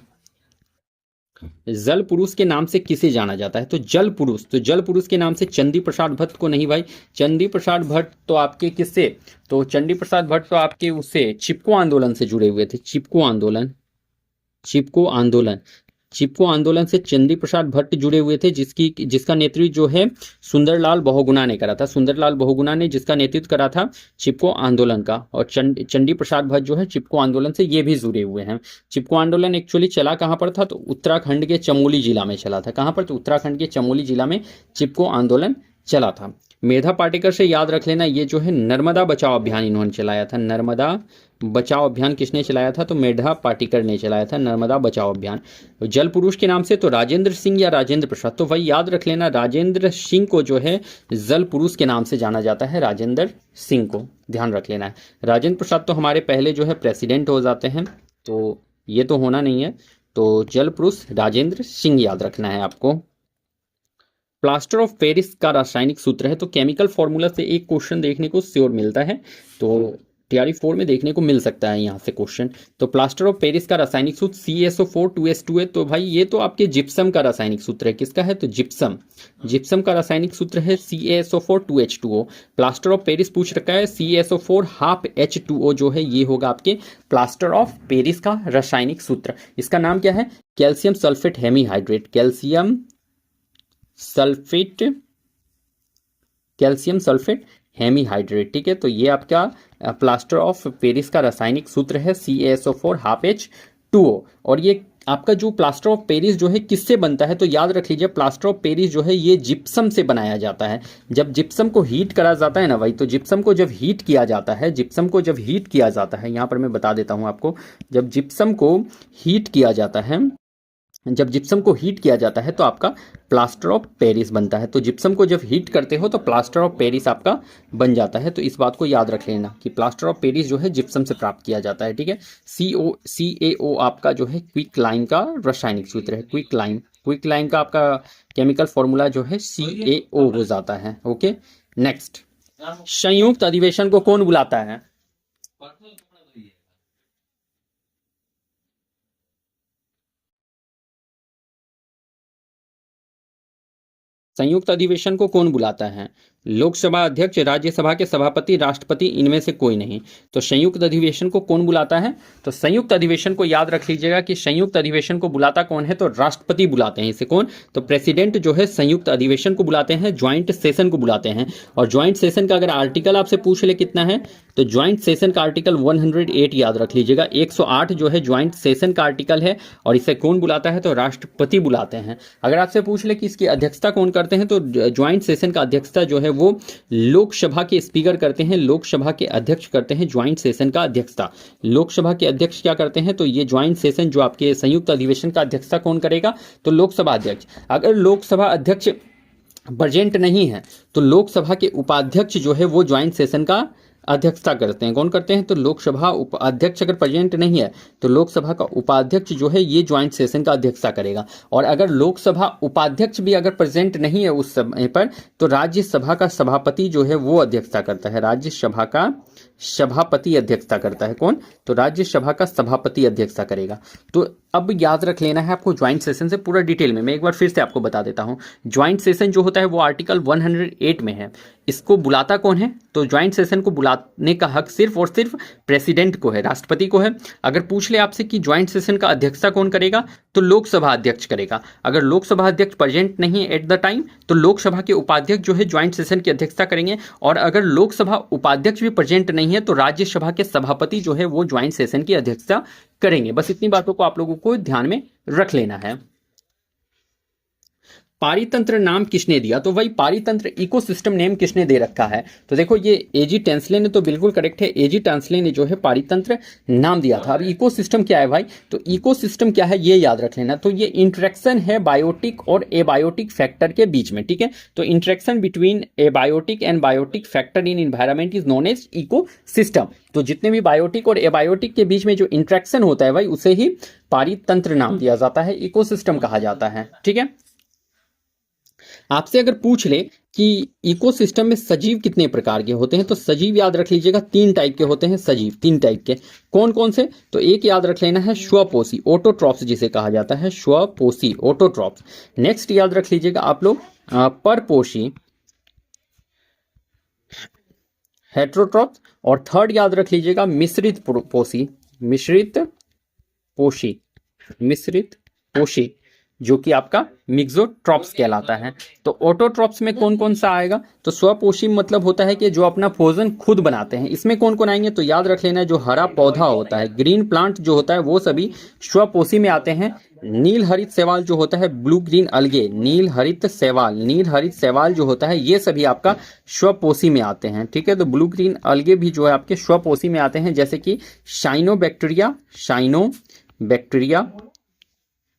जल पुरुष के नाम से किसे जाना जाता है? तो जल पुरुष, तो जल पुरुष के नाम से चंदी प्रसाद भट्ट को नहीं भाई। चंदी प्रसाद भट्ट तो आपके किससे? तो चंदी प्रसाद भट्ट तो आपके उससे चिपको आंदोलन से जुड़े हुए थे, चिपको आंदोलन, चिपको आंदोलन, चिपको आंदोलन से चंदी प्रसाद भट्ट जुड़े हुए थे, जिसका नेतृत्व जो है सुंदरलाल बहुगुणा ने करा था। सुंदरलाल बहुगुणा ने जिसका नेतृत्व करा था चिपको आंदोलन का। और चंडी प्रसाद भट्ट जो है चिपको आंदोलन से ये भी जुड़े हुए हैं। चिपको आंदोलन एक्चुअली चला कहाँ पर था? तो उत्तराखंड के चमोली जिला में चला था। कहाँ पर? तो उत्तराखंड के चमोली जिला में चिपको आंदोलन चला था। मेधा पाटेकर से याद रख लेना, ये जो है नर्मदा बचाओ अभियान इन्होंने चलाया था। नर्मदा बचाओ अभियान किसने चलाया था? तो मेधा पाटेकर ने चलाया था नर्मदा बचाओ अभियान। जल पुरुष के नाम से तो राजेंद्र सिंह या राजेंद्र प्रसाद, तो भाई याद रख लेना राजेंद्र सिंह को जो है जल पुरुष के नाम से जाना जाता है, राजेंद्र सिंह को ध्यान रख लेना है। राजेंद्र प्रसाद तो हमारे पहले जो है प्रेसिडेंट हो जाते हैं, तो ये तो होना नहीं है। तो जल पुरुष राजेंद्र सिंह याद रखना है आपको। प्लास्टर ऑफ पेरिस का रासायनिक सूत्र है, तो केमिकल फॉर्मूला से एक क्वेश्चन देखने को श्योर मिलता है, तो TRE 4 में देखने को मिल सकता है यहाँ से क्वेश्चन। तो प्लास्टर ऑफ पेरिस का रासायनिक सूत्र CaSO4 2H2 है। तो भाई ये तो आपके जिप्सम का रासायनिक सूत्र है। किसका है? तो जिप्सम, जिप्सम का रासायनिक सूत्र है CaSO4 2H2O। Plaster of Paris पूछ रखा है, CaSO4 हाफ H2O जो है ये होगा आपके प्लास्टर ऑफ पेरिस का रासायनिक सूत्र। इसका नाम क्या है? Calcium sulphate hemihydrate, calcium sulphate, calcium sulphate hemihydrate, ठीक है। तो ये आपका प्लास्टर ऑफ पेरिस का रासायनिक सूत्र है CaSO4 हाफ H2O। और ये आपका जो प्लास्टर ऑफ पेरिस जो है किससे बनता है? तो याद रख लीजिए प्लास्टर ऑफ पेरिस जो है ये जिप्सम से बनाया जाता है। जब जिप्सम को हीट करा जाता है ना भाई, तो जिप्सम को जब हीट किया जाता है, जिप्सम को जब हीट किया जाता है, यहाँ पर मैं बता देता हूँ आपको, जब जिप्सम को हीट किया जाता है जब जिप्सम को हीट किया जाता है तो आपका प्लास्टर ऑफ पेरिस बनता है। तो जिप्सम को जब हीट करते हो तो प्लास्टर ऑफ पेरिस आपका बन जाता है। तो इस बात को याद रख लेना कि प्लास्टर ऑफ पेरिस जो है जिप्सम से प्राप्त किया जाता है। ठीक है, CaO आपका जो है क्विक लाइम का रासायनिक सूत्र है। क्विक लाइम का आपका केमिकल फॉर्मूला जो है CaO हो जाता है। ओके, नेक्स्ट, संयुक्त अधिवेशन को कौन बुलाता है? संयुक्त अधिवेशन को कौन बुलाता है? लोकसभा अध्यक्ष, राज्यसभा के सभापति, राष्ट्रपति, इनमें से कोई नहीं। तो संयुक्त अधिवेशन को कौन बुलाता है? तो संयुक्त अधिवेशन को याद रख लीजिएगा कि संयुक्त अधिवेशन को बुलाता कौन है? तो राष्ट्रपति बुलाते हैं इसे। कौन? तो प्रेसिडेंट जो है संयुक्त अधिवेशन को बुलाते हैं, ज्वाइंट सेशन को बुलाते हैं। और ज्वाइंट सेशन का अगर आर्टिकल आपसे पूछ ले कितना है, तो ज्वाइंट सेशन का आर्टिकल 108 याद रख लीजिएगा। 108 जो है ज्वाइंट सेशन का आर्टिकल है। और इसे कौन बुलाता है? तो राष्ट्रपति बुलाते हैं। अगर आपसे पूछ ले कि इसकी अध्यक्षता कौन करते हैं, तो ज्वाइंट सेशन का अध्यक्षता जो है वो लोकसभा के स्पीकर करते हैं, लोकसभा के अध्यक्ष करते हैं ज्वाइंट सेशन का अध्यक्षता। लोकसभा के अध्यक्ष क्या करते हैं? तो ये ज्वाइंट सेशन जो आपके संयुक्त अधिवेशन का अध्यक्षता कौन करेगा? तो लोकसभा अध्यक्ष। अगर लोकसभा अध्यक्ष प्रेजेंट नहीं है तो लोकसभा के उपाध्यक्ष जो है वो ज्वाइंट सेशन का अध्यक्षता करते हैं। कौन करते हैं? तो लोकसभा उपाध्यक्ष अगर प्रेजेंट नहीं है तो लोकसभा का उपाध्यक्ष जो है ये ज्वाइंट सेशन का अध्यक्षता करेगा। और अगर लोकसभा उपाध्यक्ष भी अगर प्रेजेंट नहीं है उस समय पर, तो राज्यसभा का सभापति जो है वो अध्यक्षता करता है। राज्यसभा का सभापति अध्यक्षता करता है। कौन? तो राज्यसभा का सभापति अध्यक्षता करेगा। तो अब याद रख लेना है आपको ज्वाइंट सेशन से पूरा डिटेल में। मैं एक बार फिर से आपको बता देता हूं। ज्वाइंट सेशन जो होता है वो आर्टिकल 108 में है। इसको बुलाता कौन है? तो ज्वाइंट सेशन को बुलाने का हक सिर्फ और सिर्फ प्रेसिडेंट को है, राष्ट्रपति को है। अगर पूछ ले आपसे कि ज्वाइंट सेशन का अध्यक्षता कौन करेगा, तो लोकसभा अध्यक्ष करेगा। अगर लोकसभा अध्यक्ष प्रेजेंट नहीं है एट द टाइम, तो लोकसभा के उपाध्यक्ष जो है ज्वाइंट सेशन की अध्यक्षता करेंगे। और अगर लोकसभा उपाध्यक्ष भी प्रेजेंट नहीं है तो राज्यसभा के सभापति जो है वो ज्वाइंट सेशन की अध्यक्षता करेंगे। बस इतनी बातों को आप लोगों को ध्यान में रख लेना है। पारितंत्र नाम किसने दिया? तो भाई पारितंत्र इकोसिस्टम नेम किसने दे रखा है? तो देखो ये एजी टेंसले ने तो बिल्कुल करेक्ट है। एजी टेंसले ने जो है पारितंत्र नाम दिया था। अब इकोसिस्टम क्या है भाई? तो इकोसिस्टम क्या है ये याद रख लेना। तो ये इंटरेक्शन है बायोटिक और एबायोटिक फैक्टर के बीच में। ठीक है, तो interaction between abiotic and biotic factor in environment is known as ecosystem. तो जितने भी बायोटिक और एबायोटिक के बीच में जो इंटरेक्शन होता है भाई उसे ही पारितंत्र नाम दिया जाता है, इकोसिस्टम कहा जाता है। ठीक है, आपसे अगर पूछ ले कि इकोसिस्टम में सजीव कितने प्रकार के होते हैं, तो सजीव याद रख लीजिएगा 3 टाइप के होते हैं सजीव। 3 टाइप के कौन कौन से? तो एक याद रख लेना है स्वपोषी, ऑटोट्रॉप्स जिसे कहा जाता है, स्वपोषी ऑटोट्रॉप्स। नेक्स्ट याद रख लीजिएगा आप लोग परपोषी, हेट्रोट्रॉप्स। और थर्ड याद रख लीजिएगा मिश्रित पोषी, मिश्रित पोषी जो कि आपका मिक्सोट्रॉप्स कहलाता है। तो ऑटोट्रॉप्स में कौन कौन सा आएगा? तो स्वपोषी मतलब होता है कि जो अपना भोजन खुद बनाते हैं। इसमें कौन कौन आएंगे? तो याद रख लेना जो हरा पौधा होता है, ग्रीन प्लांट जो होता है वो सभी स्वपोषी में आते हैं। नील हरित शैवाल जो होता है, ब्लू ग्रीन अलगे, नील हरित शैवाल जो होता है ये सभी आपका स्वपोषी में आते हैं। ठीक है, तो ब्लू ग्रीन अलगे भी जो है आपके स्वपोषी में आते हैं, जैसे कि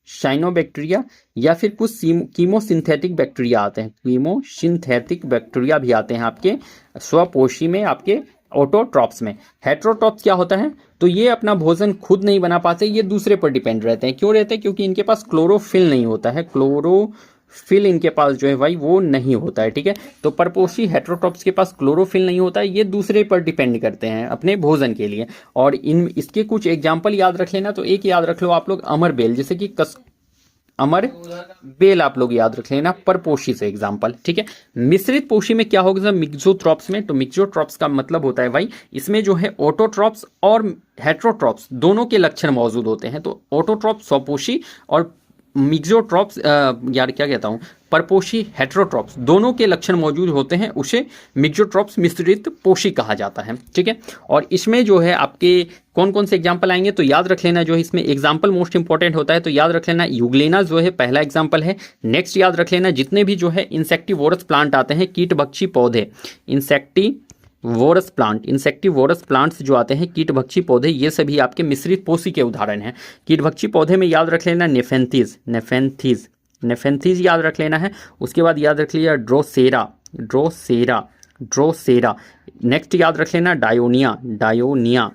साइनोबैक्टीरिया या फिर कुछ कीमोसिंथेटिक बैक्टीरिया आते हैं। कीमोसिंथेटिक बैक्टीरिया भी आते हैं आपके स्वपोषी में, आपके ऑटोट्रॉप्स में। हेट्रोट्रॉप्स क्या होता है? तो ये अपना भोजन खुद नहीं बना पाते, ये दूसरे पर डिपेंड रहते हैं। क्यों रहते हैं? क्योंकि इनके पास क्लोरोफिल नहीं होता है, क्लोरोफिल इनके पास जो है भाई वो नहीं होता है। ठीक है, तो परपोषी हेट्रोट्रॉप्स के पास क्लोरोफिल नहीं होता है, ये दूसरे पर डिपेंड करते हैं अपने भोजन के लिए। और इसके कुछ एग्जाम्पल याद रख लेना। तो एक याद रख लो आप लोग अमर बेल, जैसे कि अमर बेल आप लोग याद रख लेना परपोषी से एग्जाम्पल। ठीक है, मिश्रित पोषी में क्या होगा? मिक्सोट्रॉप्स में, तो मिक्सोट्रॉप्स का मतलब होता है भाई इसमें जो है ऑटोट्रॉप्स और हेट्रोट्रॉप्स दोनों के लक्षण मौजूद होते हैं। तो ऑटोट्रॉप्स स्वपोषी और मिक्सोट्रॉप्स यार क्या कहता हूँ परपोषी हेट्रोट्रॉप्स दोनों के लक्षण मौजूद होते हैं, उसे मिक्सोट्रॉप्स मिश्रित पोषी कहा जाता है। ठीक है, और इसमें जो है आपके कौन कौन से एग्जाम्पल आएंगे? तो याद रख लेना जो है इसमें एग्जाम्पल मोस्ट इंपॉर्टेंट होता है। तो याद रख लेना यूग्लेना जो है पहला एग्जाम्पल है। नेक्स्ट याद रख लेना जितने भी जो है इंसेक्टिवोरस प्लांट आते हैं, कीटभक्षी पौधे, वोरस प्लांट, इंसेक्टिवोरस प्लांट्स जो आते हैं, कीटभक्षी पौधे, ये सभी आपके मिश्रित पोषी के उदाहरण हैं। कीटभक्षी पौधे में याद रख लेना नेफेंथीज, नेफेंथीज, नेफेंथीज याद रख लेना है। उसके बाद याद रख लिया ड्रोसेरा, ड्रोसेरा, ड्रोसेरा। नेक्स्ट याद रख लेना डायोनिया, डायोनिया,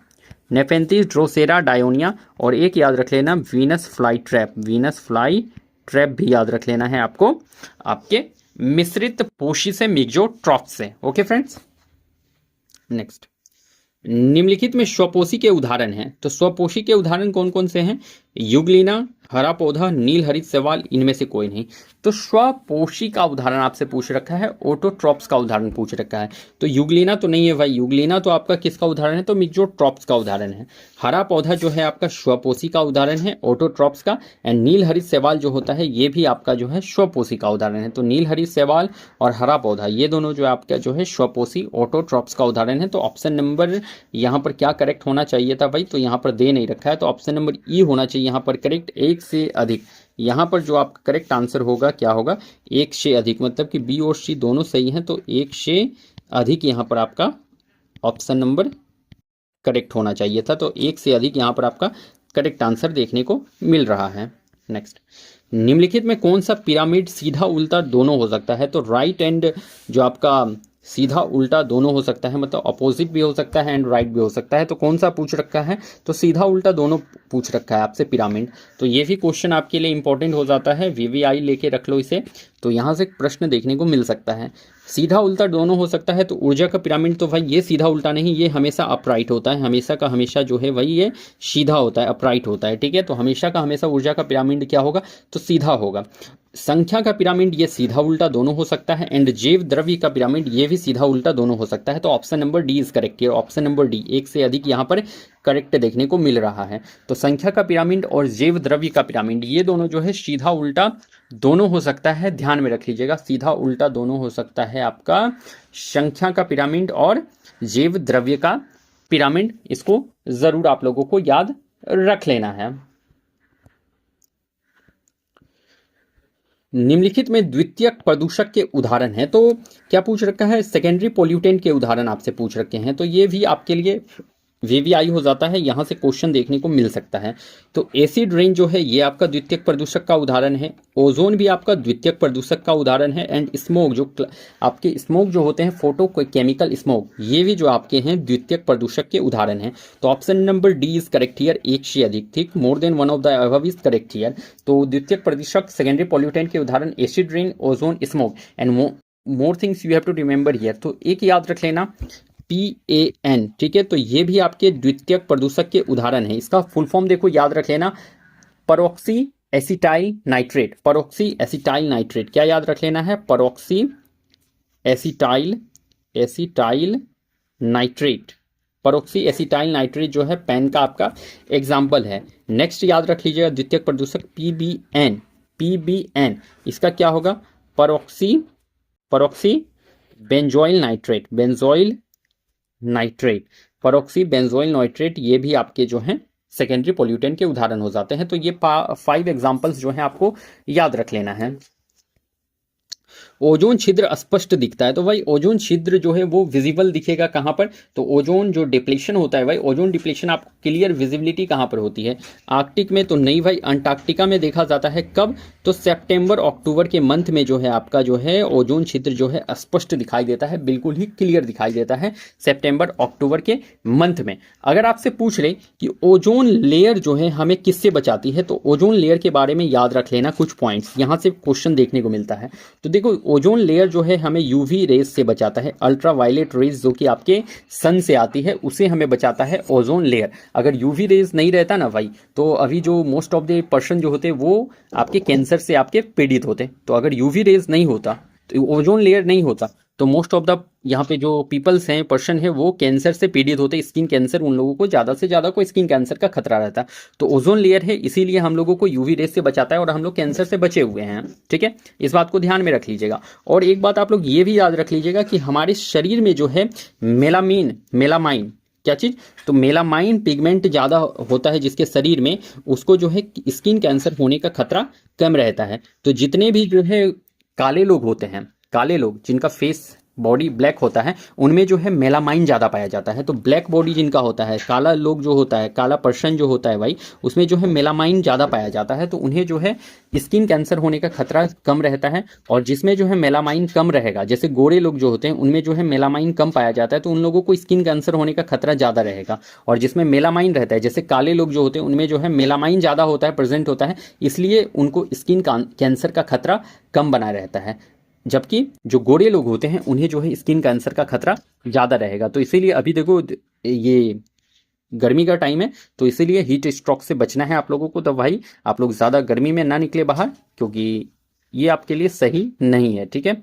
नेफेंथीज, ड्रोसेरा, डायोनिया। और एक याद रख लेना Venus fly trap, Venus fly trap भी याद रख लेना है आपको, आपके मिश्रित पोषी से, मिक्सोट्रॉफ से। ओके फ्रेंड्स, नेक्स्ट, निम्नलिखित में स्वपोषी के उदाहरण हैं। तो स्वपोषी के उदाहरण कौन कौन से हैं? युगलीना, हरा पौधा, नील हरित शैवाल, इनमें से कोई नहीं। तो स्वपोषी का उदाहरण आपसे पूछ रखा है, ऑटोट्रॉप्स का उदाहरण पूछ रखा है। तो युगलीना तो नहीं है भाई, युगलीना तो आपका किसका उदाहरण है? तो मिक्सोट्रॉप्स का उदाहरण है। हरा पौधा जो है आपका स्वपोषी का उदाहरण है, ऑटोट्रॉप्स का। एंड नील हरित शैवाल जो होता है ये भी आपका जो है स्वपोषी का उदाहरण है। तो नील हरित शैवाल और हरा पौधा ये दोनों जो आपका जो है स्वपोषी ऑटोट्रॉप्स का उदाहरण है। तो ऑप्शन नंबर यहाँ पर क्या करेक्ट होना चाहिए था भाई? तो यहाँ पर दे नहीं रखा है, तो ऑप्शन नंबर ई होना चाहिए यहाँ पर करेक्ट, एक से अधिक। यहाँ पर जो आपका करेक्ट आंसर होगा क्या होगा? एक से अधिक, मतलब कि बी और सी दोनों सही हैं, तो एक से अधिक यहाँ पर आपका ऑप्शन नंबर करेक्ट होना चाहिए था। तो एक से अधिक यहाँ पर आपका करेक्ट आंसर देखने को मिल रहा है। नेक्स्ट, निम्नलिखित में कौन सा पिरामिड सीधा उल्टा दोनों हो सकता है? तो राइट एंड जो आपका सीधा उल्टा दोनों हो सकता है, मतलब अपोजिट भी हो सकता है एंड राइट भी हो सकता है। तो कौन सा पूछ रखा है? तो सीधा उल्टा दोनों पूछ रखा है आपसे पिरामिड। तो ये भी क्वेश्चन आपके लिए इंपॉर्टेंट हो जाता है, वीवीआई लेके रख लो इसे। तो यहाँ से प्रश्न देखने को मिल सकता है। सीधा उल्टा दोनों हो सकता है, तो ऊर्जा का पिरामिड तो भाई ये सीधा उल्टा नहीं, ये हमेशा अपराइट होता है, हमेशा का हमेशा जो है वही ये सीधा होता है, अपराइट होता है, ठीक है। तो हमेशा का हमेशा ऊर्जा का पिरामिड क्या होगा? तो सीधा होगा। संख्या का पिरामिड ये सीधा उल्टा दोनों हो सकता है, एंड जैव द्रव्य का पिरामिड ये भी सीधा उल्टा दोनों हो सकता है। तो option number D is correct. Option number D, एक से अधिक यहाँ पर करेक्ट देखने को मिल रहा है। तो संख्या का पिरामिड और जैव द्रव्य का पिरामिड ये दोनों जो है सीधा उल्टा दोनों हो सकता है, ध्यान में रख लीजिएगा, सीधा उल्टा दोनों हो सकता है आपका संख्या का पिरामिड और जैव द्रव्य का पिरामिड। इसको जरूर आप लोगों को याद रख लेना है। निम्नलिखित में द्वितीयक प्रदूषक के उदाहरण हैं। तो क्या पूछ रखा है? सेकेंडरी पोल्यूटेंट के उदाहरण आपसे पूछ रखे हैं। तो ये भी आपके लिए वीवीआई हो जाता है, यहाँ से क्वेश्चन देखने को मिल सकता है। तो एसिड रेन जो है ये आपका द्वितीयक प्रदूषक का उदाहरण है। ओजोन भी आपका द्वितीयक प्रदूषक का उदाहरण है। एंड स्मोक जो आपके स्मोक जो होते हैं, फोटो केमिकल स्मोक, ये भी जो आपके हैं द्वितीयक प्रदूषक के उदाहरण हैं। तो option number D is correct here, एक से अधिक, ठीक, more than one of the above is correct here. तो द्वितीयक प्रदूषक सेकेंडरी पॉल्यूटेंट के उदाहरण acid rain, ozone, smoke and more things you have to remember here. तो एक याद रख लेना PAN, ठीक है। तो ये भी आपके द्वितीयक प्रदूषक के उदाहरण है। इसका फुल फॉर्म देखो, याद रख लेना, परऑक्सी एसिटाइल नाइट्रेट, परऑक्सी एसिटाइल नाइट्रेट। क्या याद रख लेना है? परऑक्सी एसिटाइल नाइट्रेट, परऑक्सी एसिटाइल नाइट्रेट जो है पैन का आपका एग्जाम्पल है। नेक्स्ट याद रख लीजिएगा द्वितीयक प्रदूषक PBN, इसका क्या होगा? परऑक्सी benzoyl nitrate, benzoyl nitrate, परऑक्सी benzoyl nitrate, ये भी आपके जो हैं सेकेंडरी पोल्यूटेंट के उदाहरण हो जाते हैं। तो ये 5 एग्जांपल्स जो हैं आपको याद रख लेना है। ओजोन छिद्र स्पष्ट दिखता है। तो भाई ओजोन छिद्र जो है वो विजिबल दिखेगा कहाँ पर? तो ओजोन जो डिप्लेशन होता है भाई, ओजोन डिप्लेशन आपको क्लियर विजिबिलिटी कहाँ पर होती है? आर्कटिक में तो नहीं भाई, अंटार्कटिका में देखा जाता है। कब? तो सितंबर अक्टूबर के मंथ में जो है आपका जो है ओजोन छिद्र जो है स्पष्ट दिखाई देता है, बिल्कुल ही क्लियर दिखाई देता है सितंबर अक्टूबर के मंथ में। अगर आपसे पूछ ले कि ओजोन लेयर जो है हमें किससे बचाती है, तो ओजोन लेयर के बारे में याद रख लेना कुछ पॉइंट्स, यहाँ से क्वेश्चन देखने को मिलता है। तो देखो ओजोन लेयर जो है हमें यूवी रेज से बचाता है, अल्ट्रावायलेट रेज जो कि आपके सन से आती है उसे हमें बचाता है ओजोन लेयर। अगर यूवी रेज नहीं रहता ना भाई, तो अभी जो मोस्ट ऑफ द पर्सन जो होते वो आपके कैंसर से आपके पीड़ित होते। तो अगर यूवी रेज नहीं होता, तो ओजोन लेयर नहीं होता, तो मोस्ट ऑफ द यहाँ पे जो पीपल्स हैं, पर्सन है, वो कैंसर से पीड़ित होते, स्किन कैंसर, उन लोगों को ज़्यादा से ज़्यादा को स्किन कैंसर का खतरा रहता है। तो ओजोन लेयर है, इसीलिए हम लोगों को यूवी रेस से बचाता है और हम लोग कैंसर से बचे हुए हैं, ठीक है। इस बात को ध्यान में रख लीजिएगा। और एक बात आप लोग ये भी याद रख लीजिएगा कि हमारे शरीर में जो है मेलामाइन क्या चीज़? तो मेलामाइन पिगमेंट ज़्यादा होता है जिसके शरीर में, उसको जो है स्किन कैंसर होने का खतरा कम रहता है। तो जितने भी जो है काले लोग होते हैं, काले लोग जिनका फेस बॉडी ब्लैक होता है उनमें जो है मेलामाइन ज़्यादा पाया जाता है। तो ब्लैक बॉडी जिनका होता है, काला लोग जो होता है, काला पर्सन जो होता है भाई, उसमें जो है मेलामाइन ज़्यादा पाया जाता है, तो उन्हें जो है स्किन कैंसर होने का खतरा कम रहता है। और जिसमें जो है मेलामाइन कम रहेगा, जैसे गोरे लोग जो होते हैं उनमें जो है मेलामाइन कम पाया जाता है, तो उन लोगों को स्किन कैंसर होने का खतरा ज़्यादा रहेगा। और जिसमें मेलामाइन रहता है, जैसे काले लोग जो होते हैं उनमें जो है मेलामाइन ज़्यादा होता है, प्रेजेंट होता है, इसलिए उनको स्किन कैंसर का खतरा कम बना रहता है। जबकि जो गोरे लोग होते हैं उन्हें जो है स्किन कैंसर का खतरा ज़्यादा रहेगा। तो इसीलिए अभी देखो ये गर्मी का टाइम है, तो इसीलिए हीट स्ट्रोक से बचना है आप लोगों को। तो भाई आप लोग ज़्यादा गर्मी में ना निकले बाहर, क्योंकि ये आपके लिए सही नहीं है, ठीक है।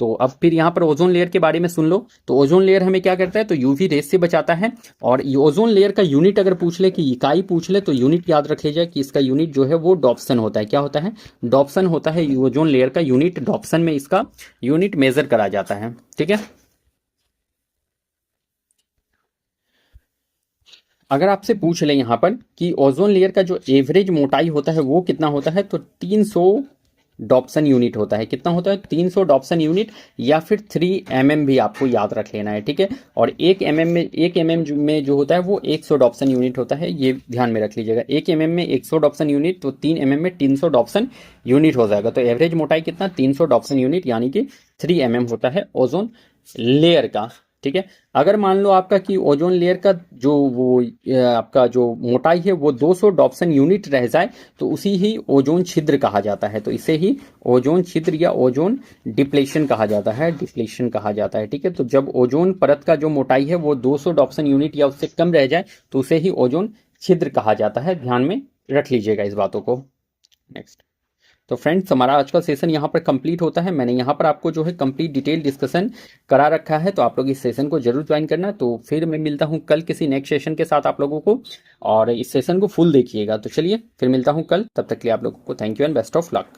तो अब फिर यहाँ पर ओजोन लेयर के बारे में सुन लो। तो ओजोन लेयर हमें क्या करता है, तो यूवी रेस से बचाता है। और ये ओजोन लेयर का यूनिट अगर पूछ ले, कि इकाई पूछ ले, तो यूनिट याद रख लीजिए कि इसका यूनिट जो है वो डॉप्सन होता है। क्या होता है, डॉप्सन होता है। ओजोन लेयर का यूनिट डॉप्सन में इसका यूनिट मेजर करा जाता है, ठीक है। अगर आपसे पूछ ले यहाँ पर कि ओजोन लेयर का जो एवरेज मोटाई होता है वो कितना होता है, तो 300 डॉप्सन यूनिट होता है। कितना होता है, 300 डॉप्सन यूनिट, या फिर 3 mm भी आपको याद रख लेना है, ठीक है। और 1 mm में जो होता है वो 100 डॉप्सन यूनिट होता है, ये ध्यान में रख लीजिएगा। 1 mm में 100 डॉप्सन यूनिट, तो 3 mm में 300 डॉप्सन यूनिट हो जाएगा। तो एवरेज मोटाई कितना, 300 डॉप्सन यूनिट, यानी कि 3 mm होता है ओजोन लेयर का, ठीक है। अगर मान लो आपका कि ओजोन लेयर का जो वो आपका जो मोटाई है वो 200 डॉप्सन यूनिट रह जाए, तो उसी ही ओजोन छिद्र कहा जाता है। तो इसे ही ओजोन छिद्र या ओजोन डिप्लेशन कहा जाता है, डिप्लेशन कहा जाता है, ठीक है। तो जब ओजोन परत का जो मोटाई है वो 200 डॉप्सन यूनिट या उससे कम रह जाए, तो उसे ही ओजोन छिद्र कहा जाता है। ध्यान में रख लीजिएगा इस बातों को। नेक्स्ट। तो फ्रेंड्स, हमारा आज का सेशन यहाँ पर कंप्लीट होता है। मैंने यहाँ पर आपको जो है कंप्लीट डिटेल डिस्कशन करा रखा है, तो आप लोग इस सेशन को जरूर ज्वाइन करना। तो फिर मैं मिलता हूँ कल किसी नेक्स्ट सेशन के साथ आप लोगों को, और इस सेशन को फुल देखिएगा। तो चलिए फिर मिलता हूँ कल, तब तक के लिए आप लोगों को thank you and best of luck.